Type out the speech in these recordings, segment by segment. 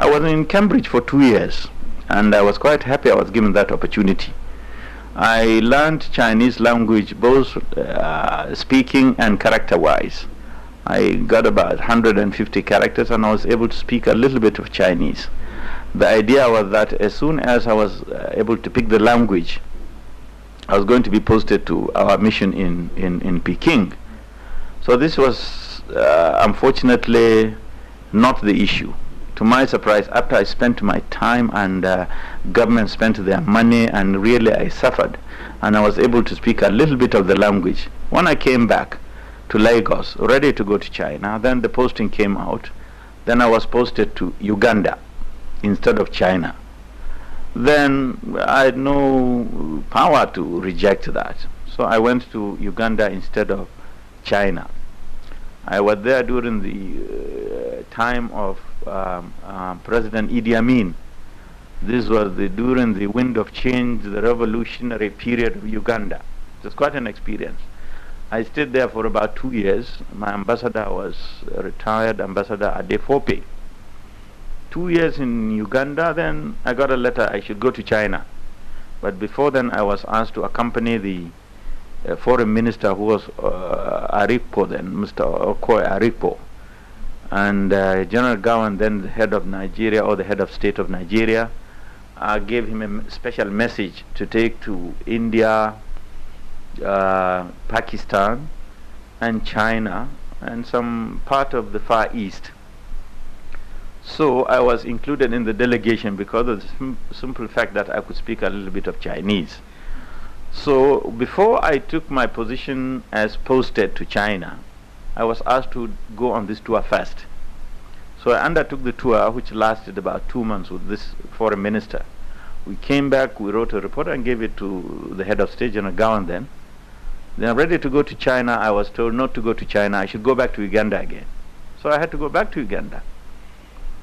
I was in Cambridge for 2 years, and I was quite happy I was given that opportunity. I learned Chinese language, both speaking and character-wise. I got about 150 characters, and I was able to speak a little bit of Chinese. The idea was that as soon as I was able to pick the language, I was going to be posted to our mission in Peking. So this was unfortunately not the issue. To my surprise, after I spent my time and government spent their money, and really I suffered, and I was able to speak a little bit of the language. When I came back to Lagos, ready to go to China, then the posting came out. Then I was posted to Uganda instead of China. Then I had no power to reject that. So I went to Uganda instead of China. I was there during the time of President Idi Amin. This was during the wind of change, the revolutionary period of Uganda. It was quite an experience. I stayed there for about 2 years. My ambassador was retired Ambassador Adefope. 2 years in Uganda, then I got a letter I should go to China. But before then, I was asked to accompany the foreign minister, who was Aripo then, Mr. Okoye Aripo, and General Gowan, then the head of Nigeria, or the head of state of Nigeria, gave him a special message to take to India, Pakistan, and China, and some part of the Far East. So I was included in the delegation because of the simple fact that I could speak a little bit of Chinese. So before I took my position as posted to China, I was asked to go on this tour first. So I undertook the tour, which lasted about 2 months with this foreign minister. We came back, we wrote a report and gave it to the head of state, General Gowan then. Then ready to go to China, I was told not to go to China, I should go back to Uganda again. So I had to go back to Uganda.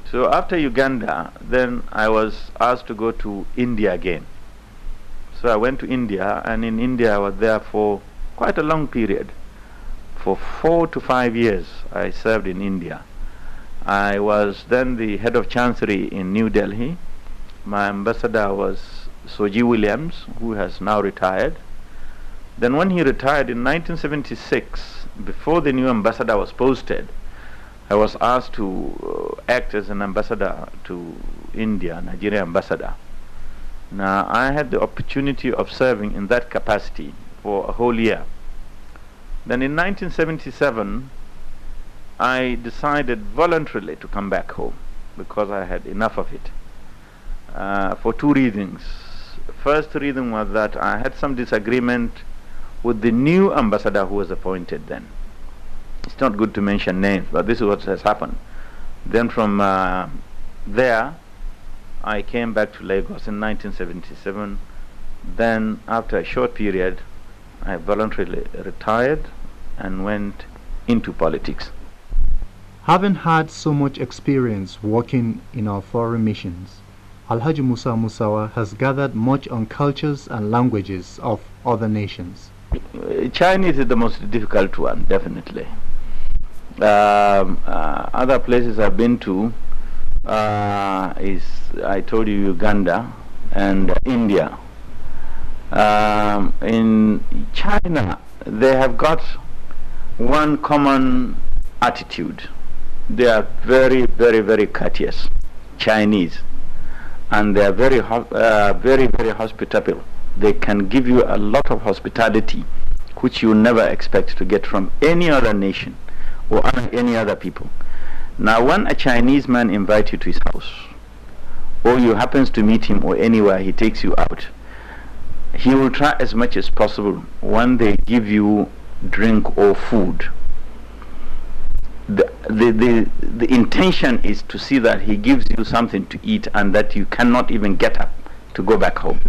So after Uganda, then I was asked to go to India again. So I went to India, and in India I was there for quite a long period. For 4 to 5 years I served in India. I was then the head of chancery in New Delhi. My ambassador was Soji Williams, who has now retired. Then when he retired in 1976, before the new ambassador was posted, I was asked to act as an ambassador to India, Nigeria ambassador. Now, I had the opportunity of serving in that capacity for a whole year. Then in 1977, I decided voluntarily to come back home because I had enough of it, for 2 reasons. First reason was that I had some disagreement with the new ambassador who was appointed then. It's not good to mention names, but this is what has happened. Then from there, I came back to Lagos in 1977. Then after a short period, I voluntarily retired and went into politics. Having had so much experience working in our foreign missions, Alhaji Musa Musawa has gathered much on cultures and languages of other nations. Chinese is the most difficult one, definitely. Other places I've been to is, I told you, Uganda and India. In China, they have got one common attitude. They are very, very, very courteous, Chinese, and they are very, very hospitable. They can give you a lot of hospitality, which you never expect to get from any other nation or any other people. Now, when a Chinese man invites you to his house, or you happens to meet him, or anywhere he takes you out, he will try as much as possible when they give you drink or food. The intention is to see that he gives you something to eat and that you cannot even get up to go back home.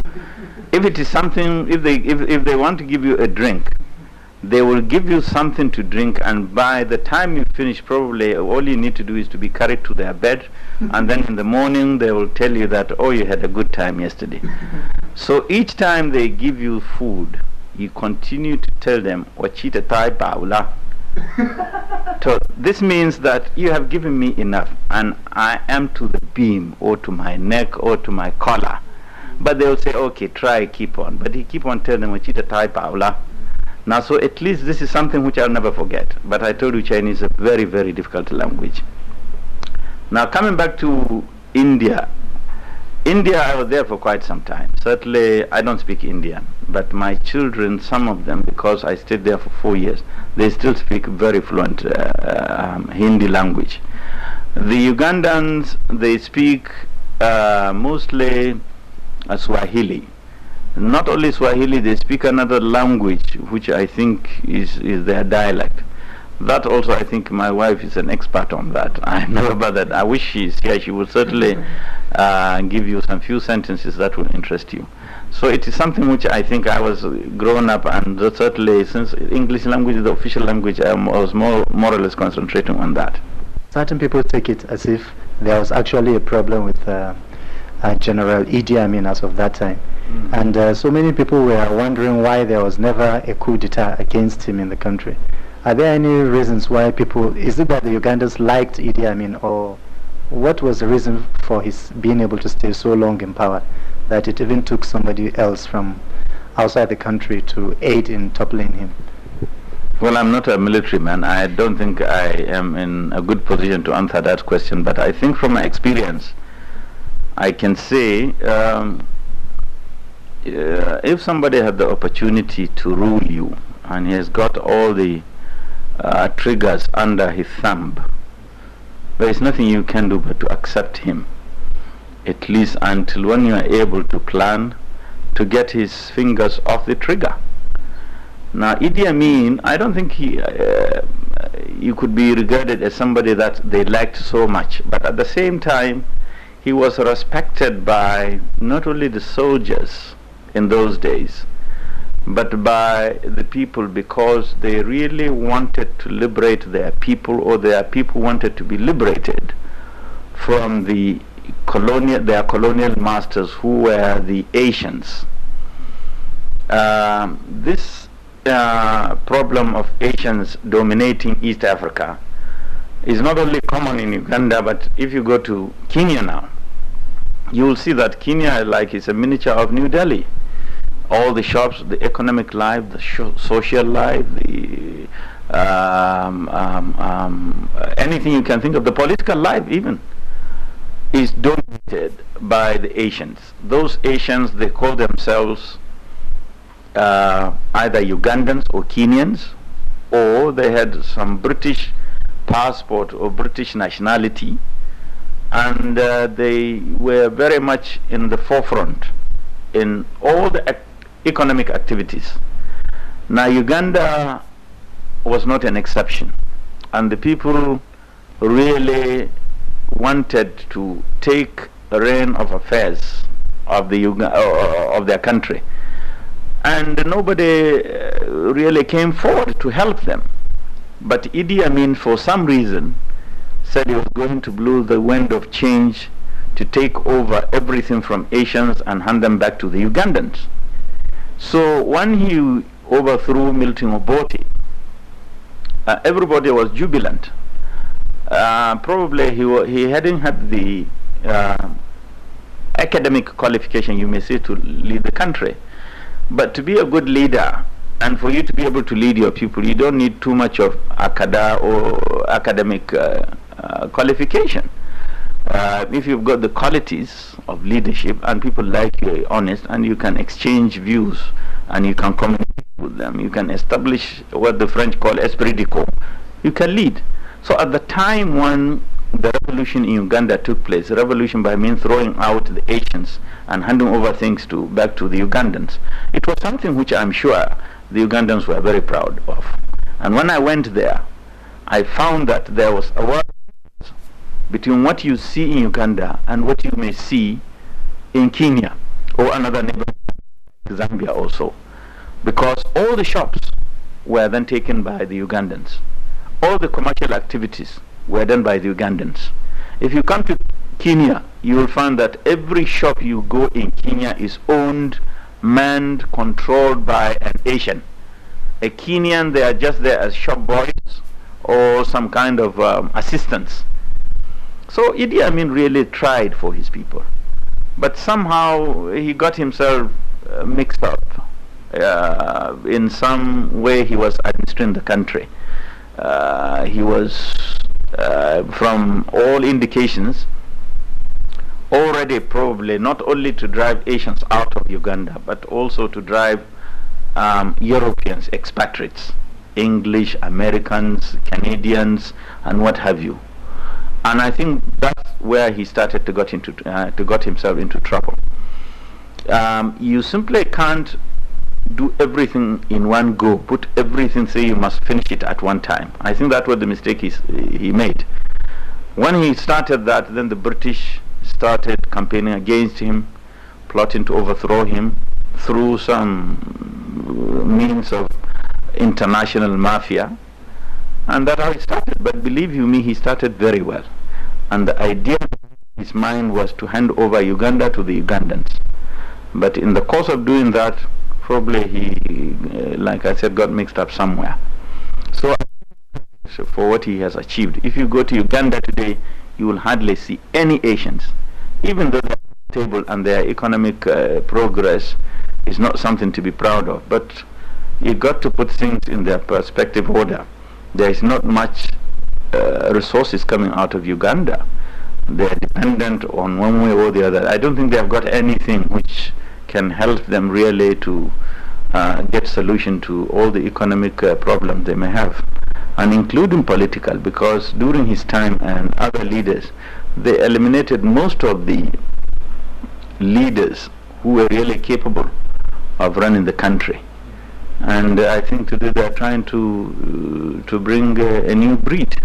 If it is something, if they want to give you a drink, they will give you something to drink, and by the time you finish, probably all you need to do is to be carried to their bed, and then in the morning they will tell you that, oh, you had a good time yesterday. So each time they give you food, you continue to tell them, wachita tai paula, So this means that you have given me enough, and I am to the beam, or to my neck, or to my collar. But they will say, okay, try, keep on. But he keep on telling them, "Wachita tai paula." Now, so at least this is something which I'll never forget. But I told you Chinese is a very, very difficult language. Now, coming back to India. India, I was there for quite some time. Certainly, I don't speak Indian, but my children, some of them, because I stayed there for 4 years, they still speak very fluent Hindi language. The Ugandans, they speak mostly Swahili. Not only Swahili, they speak another language, which I think is their dialect. That also, I think my wife is an expert on that. I never bothered. I wish she's here. She would certainly give you some few sentences that will interest you. So it is something which I think I was grown up, and certainly since English language is the official language, I was more or less concentrating on that. Certain people take it as if there was actually a problem with General Idi Amin as of that time. And so many people were wondering why there was never a coup d'etat against him in the country. Are there any reasons why people, is it that the Ugandans liked Idi Amin, or what was the reason for his being able to stay so long in power that it even took somebody else from outside the country to aid in toppling him? Well, I'm not a military man. I don't think I am in a good position to answer that question, but I think from my experience, I can say if somebody had the opportunity to rule you and he has got all the triggers under his thumb, there is nothing you can do but to accept him, at least until when you are able to plan to get his fingers off the trigger. Now, Idi Amin, I don't think he could be regarded as somebody that they liked so much, but at the same time, he was respected by not only the soldiers in those days, but by the people, because they really wanted to liberate their people, or their people wanted to be liberated from their colonial masters, who were the Asians. This problem of Asians dominating East Africa is not only common in Uganda, but if you go to Kenya now, you will see that Kenya is a miniature of New Delhi. All the shops, the economic life, the social life, the anything you can think of, the political life even, is dominated by the Asians. Those Asians, they call themselves either Ugandans or Kenyans, or they had some British passport or British nationality, and they were very much in the forefront in all the economic activities. Now, Uganda was not an exception, and the people really wanted to take a reign of affairs of their country, and nobody really came forward to help them. But Idi Amin, for some reason, said he was going to blow the wind of change to take over everything from Asians and hand them back to the Ugandans. So when he overthrew Milton Obote, everybody was jubilant. Probably he hadn't had the academic qualification, you may say, to lead the country. But to be a good leader, and for you to be able to lead your people, you don't need too much of academic qualification. If you've got the qualities of leadership, and people like you are honest, and you can exchange views, and you can communicate with them, you can establish what the French call esprit de corps, you can lead. So at the time when the revolution in Uganda took place, revolution by means throwing out the Asians and handing over things back to the Ugandans, it was something which I'm sure the Ugandans were very proud of. And when I went there, I found that there was a war between what you see in Uganda and what you may see in Kenya or another neighboring Zambia also, because all the shops were then taken by the Ugandans. All the commercial activities were done by the Ugandans. If you come to Kenya, you will find that every shop you go in Kenya is owned, manned, controlled by an Asian. A Kenyan, they are just there as shop boys, or some kind of assistance. So Idi Amin really tried for his people, but somehow he got himself mixed up. In some way he was administering the country. He was, from all indications, already probably not only to drive Asians out of Uganda, but also to drive Europeans, expatriates, English, Americans, Canadians, and what have you. And I think that's where he started to got himself into trouble. You simply can't do everything in one go, put everything, say you must finish it at one time. I think that was the mistake he made. When he started that, then the British started campaigning against him, plotting to overthrow him through some means of international mafia, and that's how it started. But believe you me, he started very well, and the idea in his mind was to hand over Uganda to the Ugandans. But in the course of doing that, probably he, like I said, got mixed up somewhere. So for what he has achieved, if you go to Uganda today, you will hardly see any Asians, even though they're stable and their economic progress is not something to be proud of. But you got to put things in their perspective order. There is not much resources coming out of Uganda. They're dependent on one way or the other. I don't think they've got anything which can help them really to get solution to all the economic problems they may have, and including political, because during his time and other leaders, they eliminated most of the leaders who were really capable of running the country. And I think today they're trying to bring a new breed.